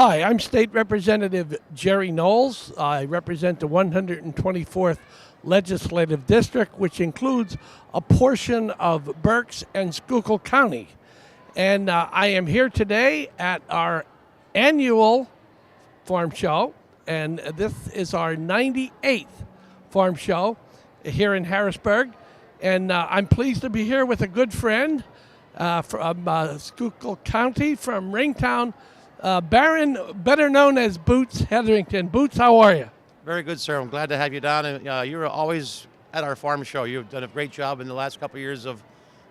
Hi, I'm State Representative Jerry Knowles. I represent the 124th Legislative District, which includes a portion of Berks and Schuylkill County. And I am here today at our annual farm show, and this is our 98th farm show here in Harrisburg. And I'm pleased to be here with a good friend from Schuylkill County, from Ringtown, Baron, better known as Boots Hetherington. Boots, how are you? Very good, sir. I'm glad to have you down. And you're always at our farm show. You've done a great job in the last couple of years of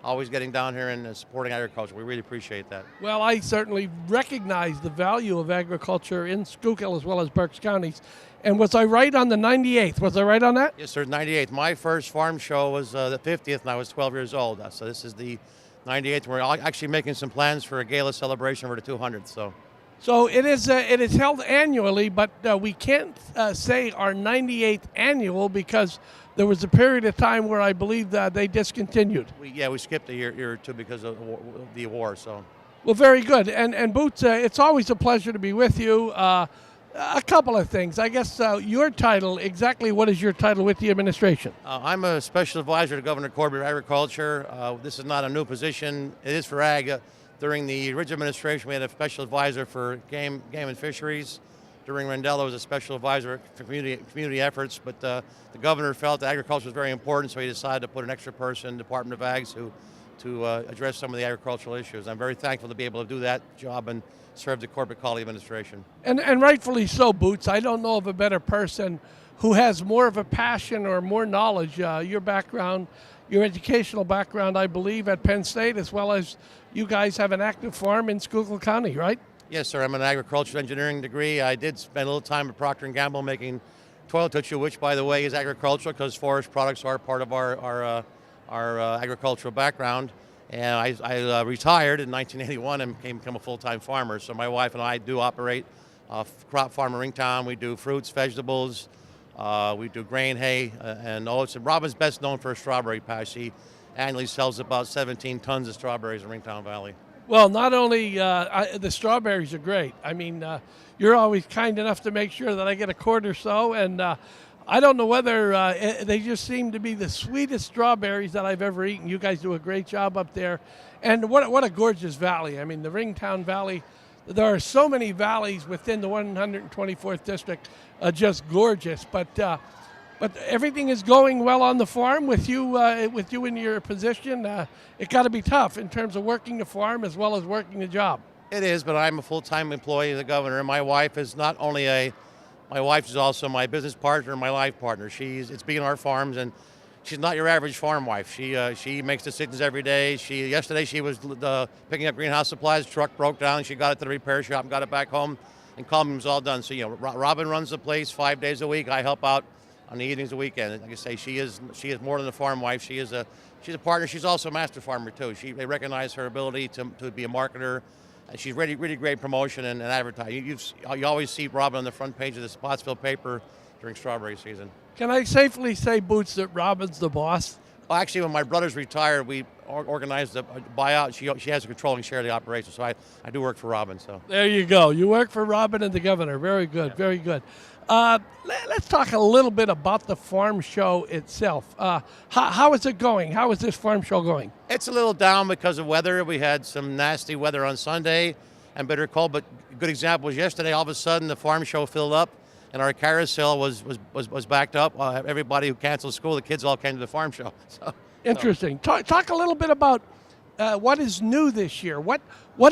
always getting down here and supporting agriculture. We really appreciate that. Well, I certainly recognize the value of agriculture in Schuylkill as well as Berks counties. And was I right on the 98th? Was I right on that? Yes, sir, 98th. My first farm show was the 50th, and I was 12 years old. So this is the 98th. We're actually making some plans for a gala celebration for the 200th. So it is held annually, but we can't say our 98th annual because there was a period of time where I believe that they discontinued. We skipped a year or two because of the war. So. Well, very good. And Boots, it's always a pleasure to be with you. A couple of things. I guess your title, exactly what is your title with the administration? I'm a special advisor to Governor Corbett of Agriculture. This is not a new position. It is for ag. During the original administration, we had a special advisor for game and fisheries. During Rendell, was a special advisor for community efforts. But the governor felt that agriculture was very important, so he decided to put an extra person in the Department of Ag to address some of the agricultural issues. I'm very thankful to be able to do that job and serve the Corbett Colley administration. And rightfully so, Boots. I don't know of a better person who has more of a passion or more knowledge. Your background, your educational background, I believe, at Penn State, as well as you guys have an active farm in Schuylkill County, right? Yes, sir. I'm an agricultural engineering degree. I did spend a little time at Procter & Gamble making toilet tissue, which, by the way, is agricultural because forest products are part of our agricultural background. And I retired in 1981 and became a full-time farmer. So my wife and I do operate a crop farm in Ringtown. We do fruits, vegetables, we do grain, hay, and oats. And Robin's best known for a strawberry patch. He annually sells about 17 tons of strawberries in Ringtown Valley. Well, not only the strawberries are great. I mean, you're always kind enough to make sure that I get a quart or so, and I don't know whether they just seem to be the sweetest strawberries that I've ever eaten. You guys do a great job up there, and what a gorgeous valley. I mean, the Ringtown Valley. There are so many valleys within the 124th district, just gorgeous. But everything is going well on the farm with you in your position. It got to be tough in terms of working the farm as well as working the job. It is, but I'm a full-time employee of the governor, and my wife is not only my wife is also my business partner and my life partner. It's being our farms, and she's not your average farm wife. She makes decisions every day. Yesterday she was picking up greenhouse supplies. The truck broke down. She got it to the repair shop and got it back home, and called me. It was all done. So Robin runs the place 5 days a week. I help out on the evenings and weekends. Like I say, she is more than a farm wife. She's a partner. She's also a master farmer too. They recognize her ability to be a marketer. And she's really great promotion and advertising. You always see Robin on the front page of the Spotsville paper during strawberry season. Can I safely say, Boots, that Robin's the boss? Well, actually, when my brothers retired, we organized a buyout. She has a controlling share of the operation, so I do work for Robin. So there you go. You work for Robin and the governor. Very good, yeah. Very good. Let's talk a little bit about the farm show itself. How is it going? How is this farm show going? It's a little down because of weather. We had some nasty weather on Sunday and bitter cold, but a good example was yesterday. All of a sudden, the farm show filled up, and our carousel was backed up. Everybody who canceled school, the kids all came to the farm show. Interesting. Talk a little bit about what is new this year. What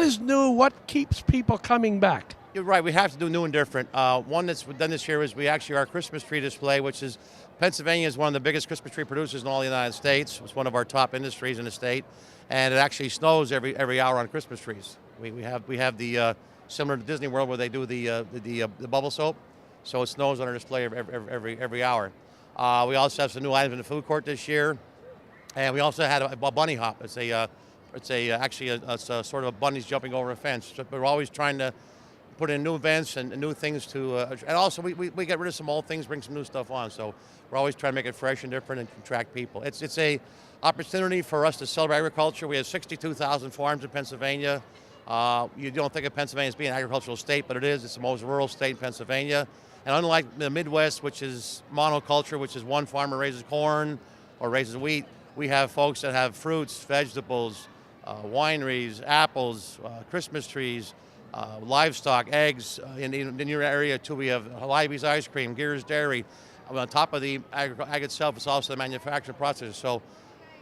is new? What keeps people coming back? You're right. We have to do new and different. One that's done this year is our Christmas tree display, which is Pennsylvania is one of the biggest Christmas tree producers in all the United States. It's one of our top industries in the state, and it actually snows every hour on Christmas trees. We have the similar to Disney World where they do the bubble soap, so it snows on our display every hour. We also have some new items in the food court this year, and we also had a bunny hop. It's actually a sort of a bunnies jumping over a fence. So we're always trying to put in new events and new things and also we get rid of some old things, bring some new stuff on. So we're always trying to make it fresh and different and attract people. It's a opportunity for us to celebrate agriculture. We have 62,000 farms in Pennsylvania. You don't think of Pennsylvania as being an agricultural state, but it is. It's the most rural state in Pennsylvania. And unlike the Midwest, which is monoculture, which is one farmer raises corn or raises wheat, we have folks that have fruits, vegetables, wineries, apples, Christmas trees, livestock, eggs. In your area, too, we have Libby's Ice Cream, Gears Dairy. On top of the ag itself, it's also the manufacturing process. So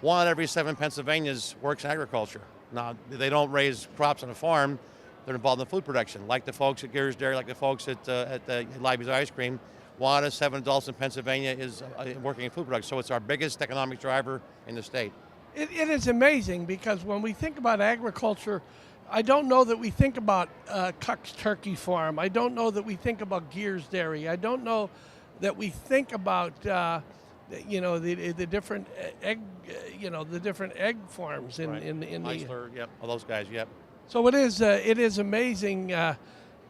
1 out of every 7 Pennsylvanians works in agriculture. Now, they don't raise crops on a farm. They're involved in food production, like the folks at Gears Dairy, like the folks at Libby's Ice Cream. 1 out of 7 adults in Pennsylvania is working in food production. So it's our biggest economic driver in the state. It is amazing because when we think about agriculture, I don't know that we think about Cuck's Turkey Farm. I don't know that we think about Gears Dairy. I don't know that we think about the different egg the different egg farms in Meisler, yep, all those guys, yep. So it is amazing, and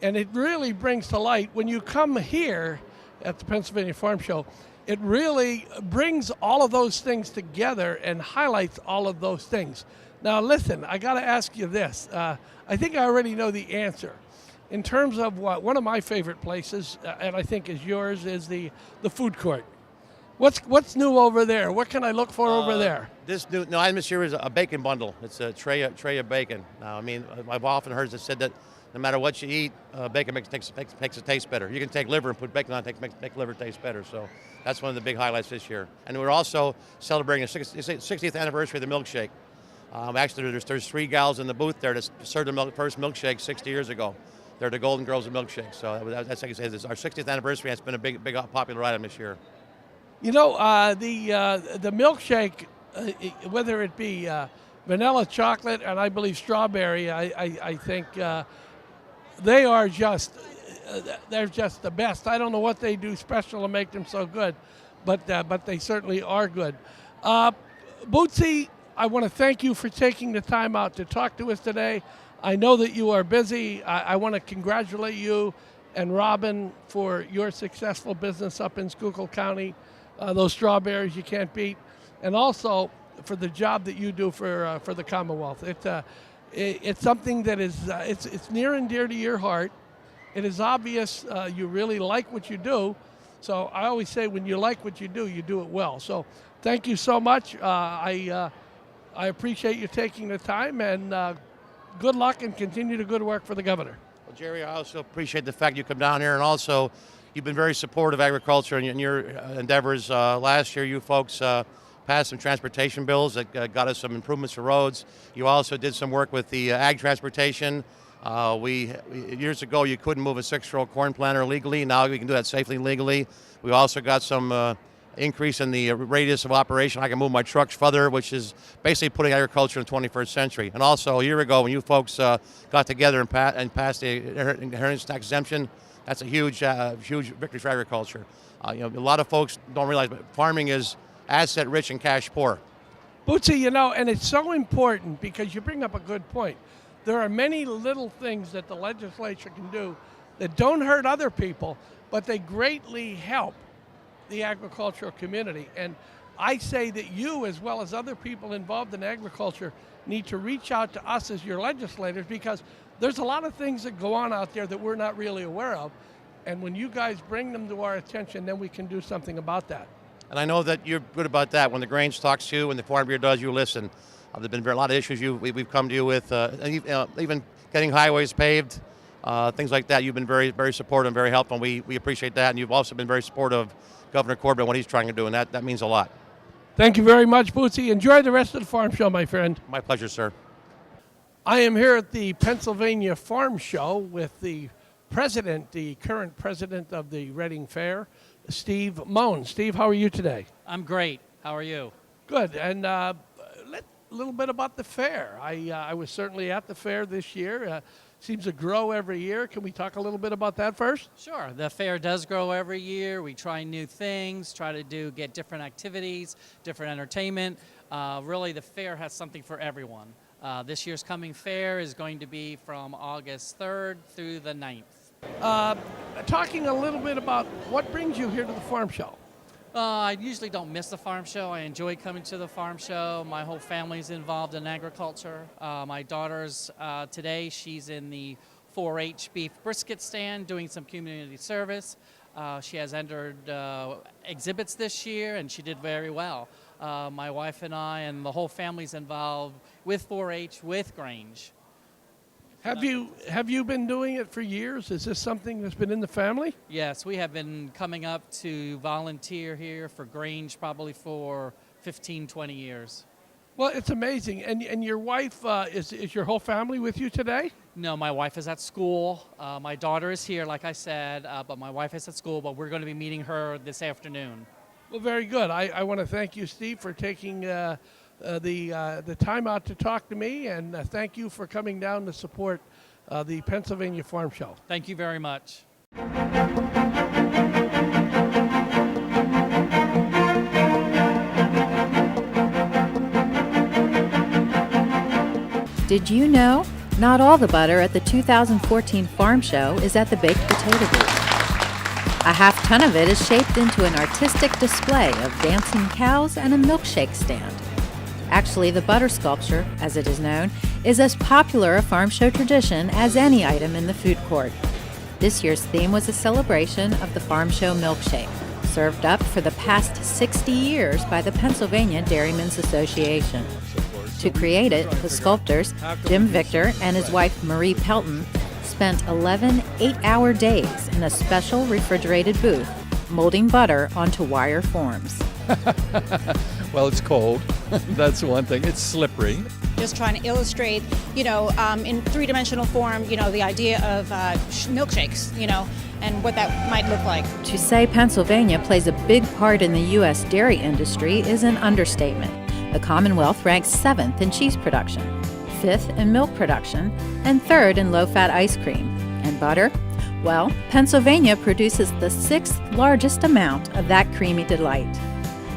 it really brings to light when you come here at the Pennsylvania Farm Show. It really brings all of those things together and highlights all of those things. Now, listen, I got to ask you this. I think I already know the answer. In terms of one of my favorite places, and I think is yours, is the food court. What's new over there? What can I look for over there? This new item this year is a bacon bundle. It's a tray of bacon. Now, I mean, I've often heard it said that no matter what you eat, bacon makes it taste better. You can take liver and put bacon on it, make liver taste better. So that's one of the big highlights this year. And we're also celebrating the 60th anniversary of the milkshake. Actually, there's 3 gals in the booth there that served the first milkshake 60 years ago. They're the Golden Girls of Milkshakes. So that's like I say, this is our 60th anniversary. It's been a big popular item this year. You know, the milkshake, whether it be vanilla, chocolate, and I believe strawberry, I think they are they're just the best. I don't know what they do special to make them so good, but they certainly are good. Bootsy, I want to thank you for taking the time out to talk to us today. I know that you are busy. I want to congratulate you and Robin for your successful business up in Schuylkill County. Those strawberries you can't beat, and also for the job that you do for the Commonwealth. It's something that is it's near and dear to your heart. It is obvious you really like what you do. So I always say when you like what you do it well. So thank you so much. I appreciate you taking the time, and good luck and continue the good work for the governor. Well, Jerry, I also appreciate the fact you come down here, and also you've been very supportive of agriculture in your endeavors. Last year, you folks passed some transportation bills that got us some improvements to roads. You also did some work with the ag transportation. Years ago, you couldn't move a 6-row corn planter legally. Now we can do that safely and legally. We also got some increase in the radius of operation. I can move my trucks further, which is basically putting agriculture in the 21st century. And also, a year ago, when you folks got together and passed the inheritance tax exemption, that's a huge victory for agriculture. A lot of folks don't realize, but farming is asset rich and cash poor. Bootsy, and it's so important because you bring up a good point. There are many little things that the legislature can do that don't hurt other people, but they greatly help the agricultural community. And I say that you, as well as other people involved in agriculture, need to reach out to us as your legislators, because there's a lot of things that go on out there that we're not really aware of. And when you guys bring them to our attention, then we can do something about that. And I know that you're good about that. When the Grange talks to you, when the Farm Bureau does, you listen. There've been a lot of issues we've come to you with, even getting highways paved, things like that. You've been very, very supportive and very helpful, and we appreciate that. And you've also been very supportive of Governor Corbett and what he's trying to do, and that means a lot. Thank you very much, Bootsy. Enjoy the rest of the farm show, my friend. My pleasure, sir. I am here at the Pennsylvania Farm Show with the current president of the Reading Fair, Steve Moan. Steve, how are you today? I'm great. How are you? Good. And a little bit about the fair. I was certainly at the fair this year. Seems to grow every year. Can we talk a little bit about that first? Sure. The fair does grow every year. We try new things, try to get different activities, different entertainment. Really, the fair has something for everyone. This year's coming fair is going to be from August 3rd through the 9th. Talking a little bit about what brings you here to the farm show. I usually don't miss the farm show. I enjoy coming to the farm show. My whole family's involved in agriculture. My daughter's today, she's in the 4-H beef brisket stand doing some community service. She has entered exhibits this year, and she did very well. My wife and I and the whole family's involved with 4-H, with Grange. Have you been doing it for years? Is this something that's been in the family? Yes, we have been coming up to volunteer here for Grange probably for 15, 20 years. Well, it's amazing. And your wife, is your whole family with you today? No, my wife is at school. My daughter is here, like I said, but my wife is at school, but we're going to be meeting her this afternoon. Well, very good. I want to thank you, Steve, for taking the time out to talk to me, and thank you for coming down to support the Pennsylvania Farm Show. Thank you very much. Did you know? Not all the butter at the 2014 Farm Show is at the baked potato booth. A half ton of it is shaped into an artistic display of dancing cows and a milkshake stand. Actually, the butter sculpture, as it is known, is as popular a farm show tradition as any item in the food court. This year's theme was a celebration of the Farm Show milkshake, served up for the past 60 years by the Pennsylvania Dairymen's Association. To create it, the sculptors, Jim Victor and his wife Marie Pelton, spent 11 8-hour days in a special refrigerated booth, molding butter onto wire forms. Well, it's cold. That's one thing. It's slippery. Just trying to illustrate, in three-dimensional form, the idea of milkshakes, and what that might look like. To say Pennsylvania plays a big part in the U.S. dairy industry is an understatement. The Commonwealth ranks 7th in cheese production, 5th in milk production, and 3rd in low-fat ice cream. And butter? Well, Pennsylvania produces the 6th largest amount of that creamy delight.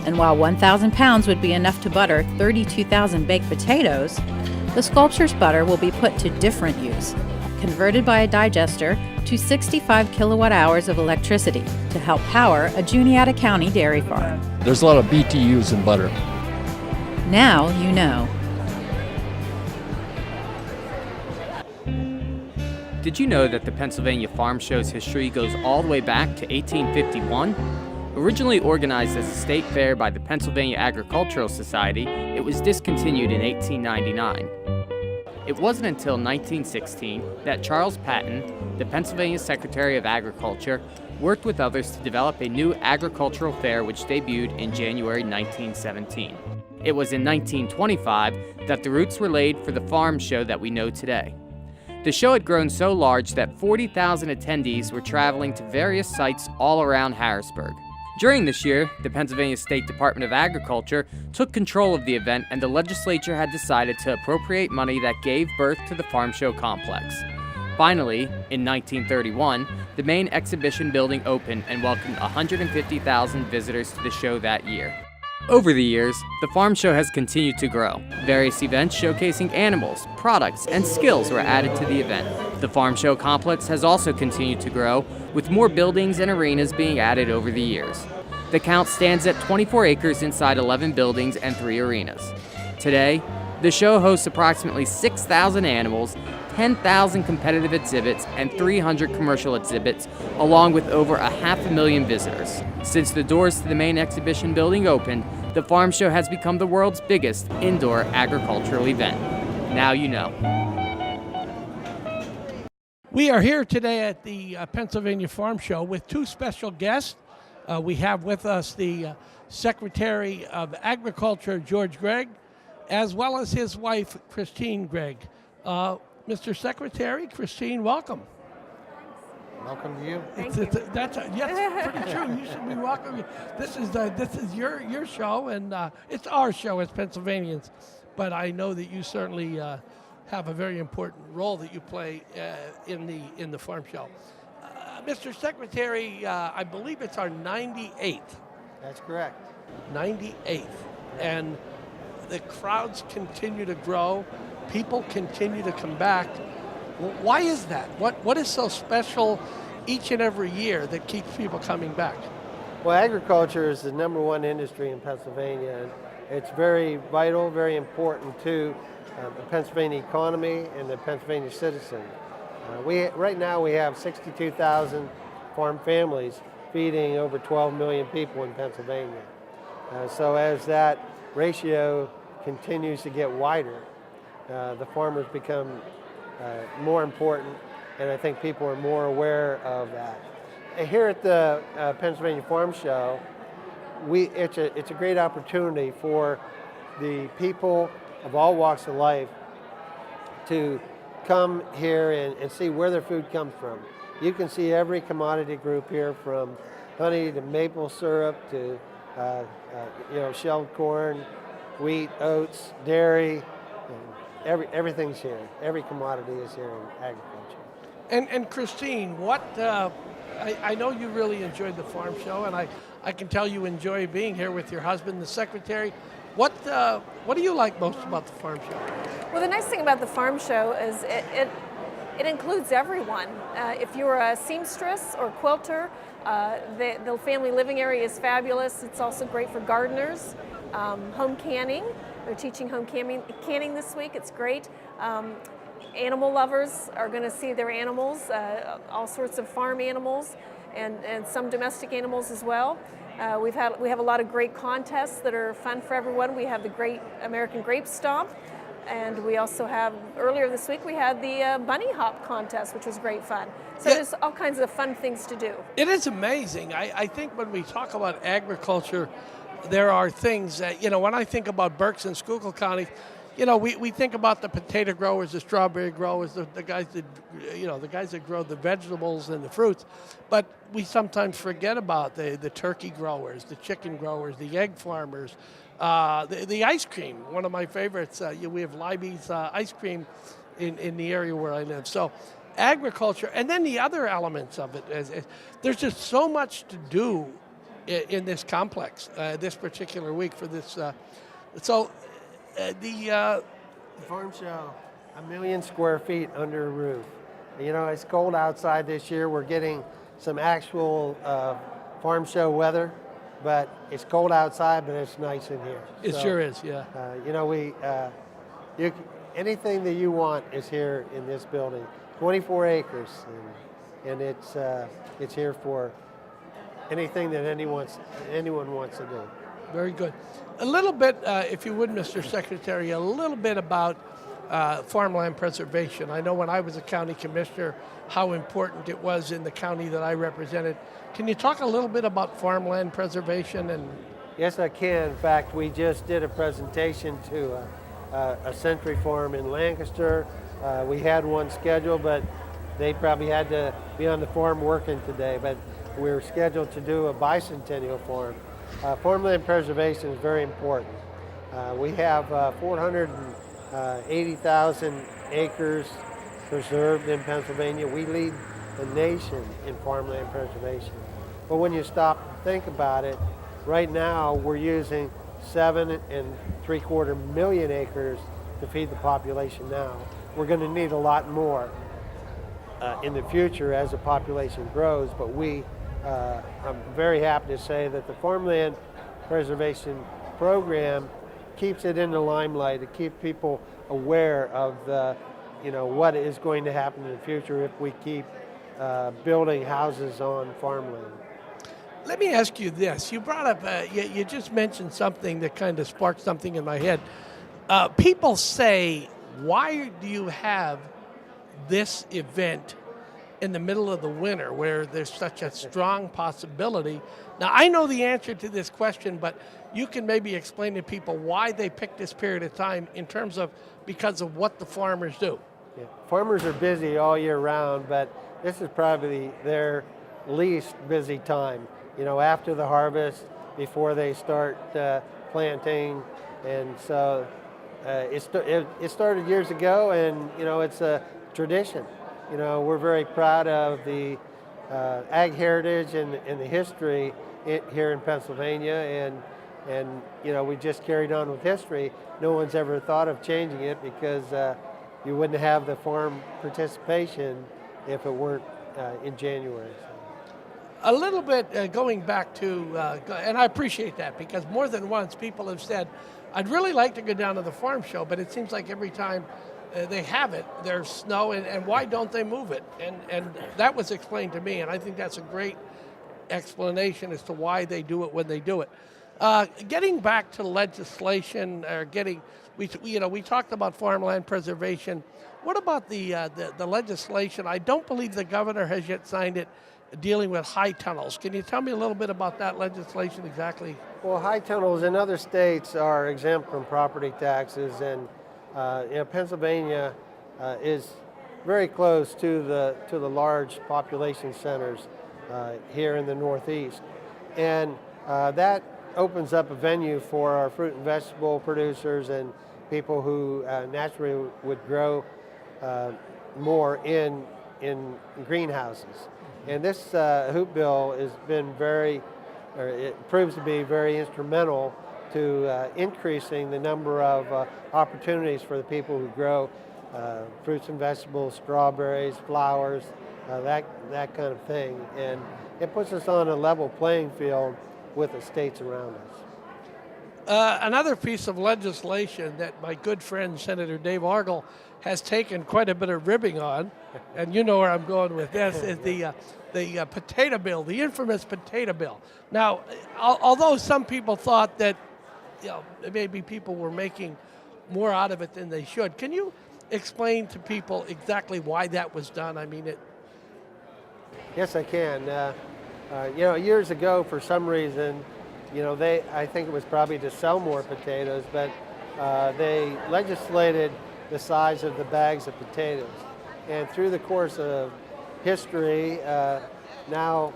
And while 1,000 pounds would be enough to butter 32,000 baked potatoes, the sculpture's butter will be put to different use, converted by a digester to 65 kilowatt hours of electricity to help power a Juniata County dairy farm. There's a lot of BTUs in butter. Now you know. Did you know that the Pennsylvania Farm Show's history goes all the way back to 1851? Originally organized as a state fair by the Pennsylvania Agricultural Society, it was discontinued in 1899. It wasn't until 1916 that Charles Patton, the Pennsylvania Secretary of Agriculture, worked with others to develop a new agricultural fair which debuted in January 1917. It was in 1925 that the roots were laid for the farm show that we know today. The show had grown so large that 40,000 attendees were traveling to various sites all around Harrisburg. During this year, the Pennsylvania State Department of Agriculture took control of the event, and the legislature had decided to appropriate money that gave birth to the farm show complex. Finally, in 1931, the main exhibition building opened and welcomed 150,000 visitors to the show that year. Over the years, the farm show has continued to grow. Various events showcasing animals, products, and skills were added to the event. The farm show complex has also continued to grow, with more buildings and arenas being added over the years. The count stands at 24 acres inside 11 buildings and 3 arenas. Today, the show hosts approximately 6,000 animals, 10,000 competitive exhibits, and 300 commercial exhibits, along with over 500,000 visitors. Since the doors to the main exhibition building opened, the farm show has become the world's biggest indoor agricultural event. Now you know. We are here today at the Pennsylvania Farm Show with 2 special guests. We have with us the Secretary of Agriculture, George Gregg, as well as his wife, Christine Gregg. Mr. Secretary, Christine, welcome. Welcome to you. Yes, pretty true. You should be welcome. This is your show, and it's our show as Pennsylvanians. But I know that you certainly have a very important role that you play in the farm show. Mr. Secretary, I believe it's our 98th. That's correct. 98th, and the crowds continue to grow. People continue to come back. Why is that? What is so special each and every year that keeps people coming back? Well, agriculture is the number one industry in Pennsylvania, and it's very vital, very important to the Pennsylvania economy and the Pennsylvania citizen. Right now we have 62,000 farm families feeding over 12 million people in Pennsylvania. So as that ratio continues to get wider, the farmers become more important, and I think people are more aware of that. Here at the Pennsylvania Farm Show, it's a great opportunity for the people of all walks of life to come here and see where their food comes from. You can see every commodity group here, from honey to maple syrup to shelled corn, wheat, oats, dairy. Everything's here. Every commodity is here in agriculture. And Christine, what I know you really enjoyed the farm show, and I can tell you enjoy being here with your husband, the secretary. What do you like most about the farm show? Well, the nice thing about the farm show is it includes everyone. If you're a seamstress or quilter, the family living area is fabulous. It's also great for gardeners. Home canning, they're teaching home canning this week. It's great. Animal lovers are going to see their animals, all sorts of farm animals, and some domestic animals as well. We have a lot of great contests that are fun for everyone. We have the Great American Grape Stomp, and we also have, earlier this week, we had the Bunny Hop contest, which was great fun. So there's all kinds of fun things to do. It is amazing. I think when we talk about agriculture, there are things that, when I think about Berks and Schuylkill counties, we think about the potato growers, the strawberry growers, the guys that grow the vegetables and the fruits, but we sometimes forget about the turkey growers, the chicken growers, the egg farmers, the ice cream. One of my favorites, we have Libby's ice cream in the area where I live. So agriculture, and then the other elements of it, there's just so much to do in this complex this particular week for this. The farm show, 1 million square feet under a roof. It's cold outside this year. We're getting some actual farm show weather, but it's cold outside, but it's nice in here. It sure is, yeah. Anything that you want is here in this building. 24 acres, and it's here for anything that anyone wants to do. Very good. A little bit, if you would, Mr. Secretary, a little bit about farmland preservation. I know when I was a county commissioner how important it was in the county that I represented. Can you talk a little bit about farmland preservation? Yes, I can. In fact, we just did a presentation to a Century Farm in Lancaster. We had one scheduled, but they probably had to be on the farm working today. But we're scheduled to do a bicentennial farm. Farmland preservation is very important. We have 480,000 acres preserved in Pennsylvania. We lead the nation in farmland preservation. But when you stop and think about it, right now we're using 7.75 million acres to feed the population now. We're going to need a lot more in the future as the population grows, but I'm very happy to say that the farmland preservation program keeps it in the limelight to keep people aware of what is going to happen in the future if we keep building houses on farmland. Let me ask you this. You brought up, you just mentioned something that kind of sparked something in my head. People say, why do you have this event in the middle of the winter where there's such a strong possibility? Now, I know the answer to this question, but you can maybe explain to people why they picked this period of time in terms of because of what the farmers do. Yeah. Farmers are busy all year round, but this is probably their least busy time. After the harvest, before they start planting, and so it started years ago, and it's a tradition. We're very proud of the ag heritage and the history here in Pennsylvania, and we just carried on with history. No one's ever thought of changing it because you wouldn't have the farm participation if it weren't in January. A little bit going back to, and I appreciate that because more than once people have said, I'd really like to go down to the farm show, but it seems like every time they have it, there's snow, and why don't they move it? And that was explained to me, and I think that's a great explanation as to why they do it when they do it. Getting back to legislation, or we talked about farmland preservation. What about the legislation? I don't believe the governor has yet signed it, dealing with high tunnels. Can you tell me a little bit about that legislation exactly? Well, high tunnels in other states are exempt from property taxes, and Pennsylvania is very close to the large population centers here in the Northeast, and that opens up a venue for our fruit and vegetable producers and people who naturally would grow more in greenhouses. And this hoop bill has been it proves to be very instrumental to increasing the number of opportunities for the people who grow fruits and vegetables, strawberries, flowers, that kind of thing. And it puts us on a level playing field with the states around us. Another piece of legislation that my good friend Senator Dave Argall has taken quite a bit of ribbing on, and you know where I'm going with this, is the potato bill, the infamous potato bill. Now, although some people thought that maybe people were making more out of it than they should, can you explain to people exactly why that was done? I mean, Yes, I can. Years ago, for some reason, I think it was probably to sell more potatoes, but they legislated the size of the bags of potatoes. And through the course of history, now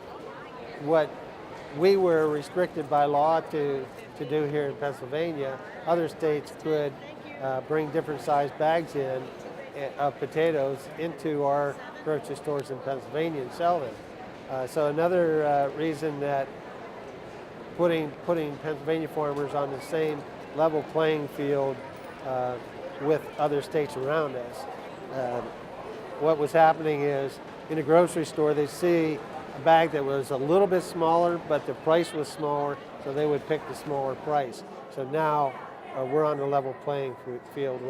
what we were restricted by law to do here in Pennsylvania, other states could bring different size bags in of potatoes into our grocery stores in Pennsylvania and sell them. So another reason that putting Pennsylvania farmers on the same level playing field with other states around us. What was happening is in a grocery store they see a bag that was a little bit smaller but the price was smaller, so they would pick the smaller price. So now we're on a level playing field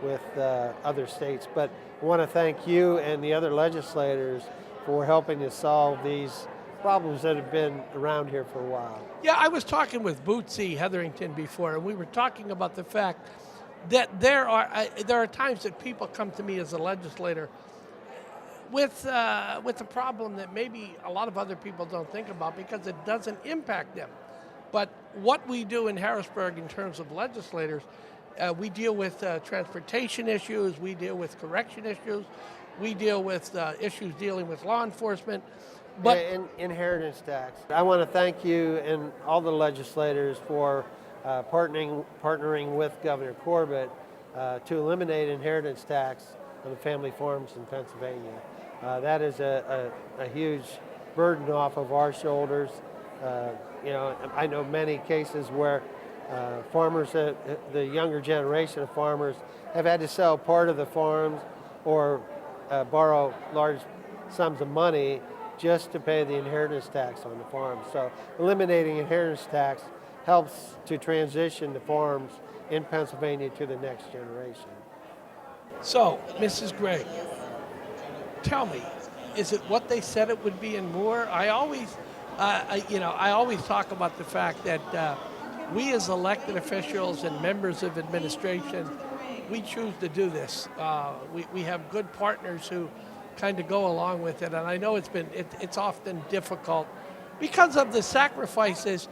with other states. But I want to thank you and the other legislators for helping to solve these problems that have been around here for a while. Yeah, I was talking with Bootsy Hetherington before, and we were talking about the fact that there are times that people come to me as a legislator with a problem that maybe a lot of other people don't think about because it doesn't impact them. But what we do in Harrisburg in terms of legislators, we deal with transportation issues, we deal with correction issues, we deal with issues dealing with law enforcement. But inheritance tax. I want to thank you and all the legislators for partnering with Governor Corbett to eliminate inheritance tax on the family farms in Pennsylvania. That is a huge burden off of our shoulders. I know many cases where farmers, the younger generation of farmers, have had to sell part of the farms or borrow large sums of money just to pay the inheritance tax on the farm. So eliminating inheritance tax helps to transition the farms in Pennsylvania to the next generation. So, Mrs. Gray, tell me, is it what they said it would be and more? I always talk about the fact that we as elected officials and members of administration, we choose to do this. We have good partners who kind of go along with it, and I know it's often difficult because of the sacrifices.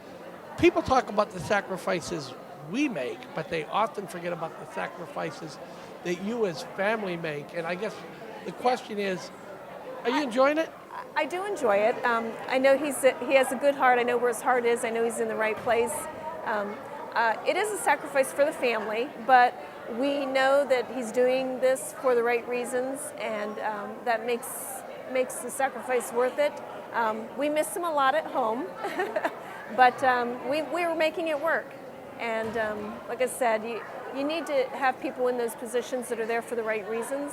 People talk about the sacrifices we make, but they often forget about the sacrifices that you as family make. And I guess the question is, are you enjoying it? I do enjoy it. I know he has a good heart. I know where his heart is. I know he's in the right place. It is a sacrifice for the family, but we know that he's doing this for the right reasons, and that makes the sacrifice worth it. We miss him a lot at home, but we were making it work. And like I said, you need to have people in those positions that are there for the right reasons.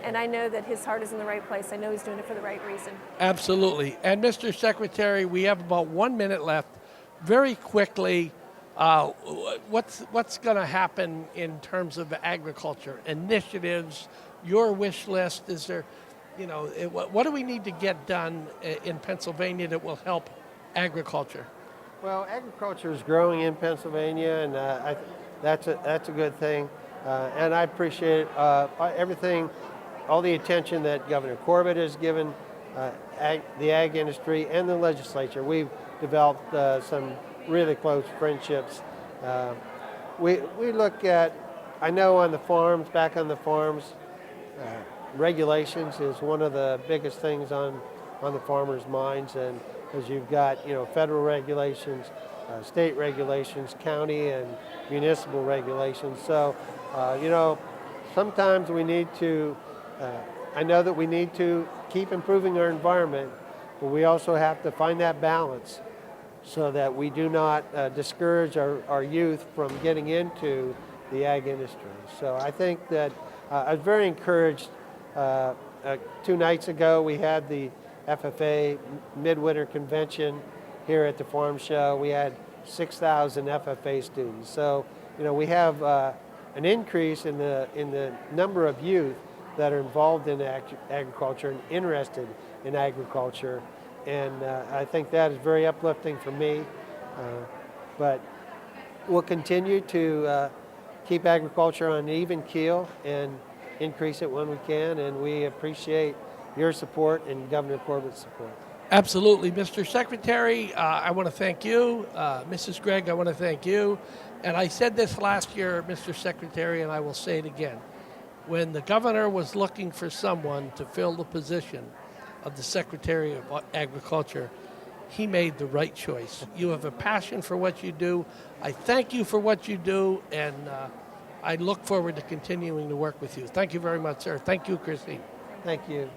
And I know that his heart is in the right place. I know he's doing it for the right reason. Absolutely. And Mr. Secretary, we have about 1 minute left. Very quickly, what's going to happen in terms of agriculture initiatives? Your wish list? Is there, what do we need to get done in Pennsylvania that will help agriculture? Well, agriculture is growing in Pennsylvania, and that's a good thing. And I appreciate everything, all the attention that Governor Corbett has given the ag industry and the legislature. We've developed some really close friendships. We look at, I know on the farms, back on the farms, regulations is one of the biggest things on the farmers' minds, and because you've got federal regulations, state regulations, county and municipal regulations. So sometimes we need to. I know that we need to keep improving our environment, but we also have to find that balance so that we do not discourage our youth from getting into the ag industry. So I think that I was very encouraged. 2 nights ago, we had the FFA Midwinter Convention here at the Farm Show. We had 6,000 FFA students. So, we have an increase in the number of youth that are involved in agriculture and interested in agriculture. And I think that is very uplifting for me. But we'll continue to keep agriculture on an even keel and increase it when we can. And we appreciate your support and Governor Corbett's support. Absolutely. Mr. Secretary, I want to thank you. Mrs. Gregg, I want to thank you. And I said this last year, Mr. Secretary, and I will say it again. When the governor was looking for someone to fill the position of the Secretary of Agriculture, he made the right choice. You have a passion for what you do. I thank you for what you do, and I look forward to continuing to work with you. Thank you very much, sir. Thank you, Christine. Thank you.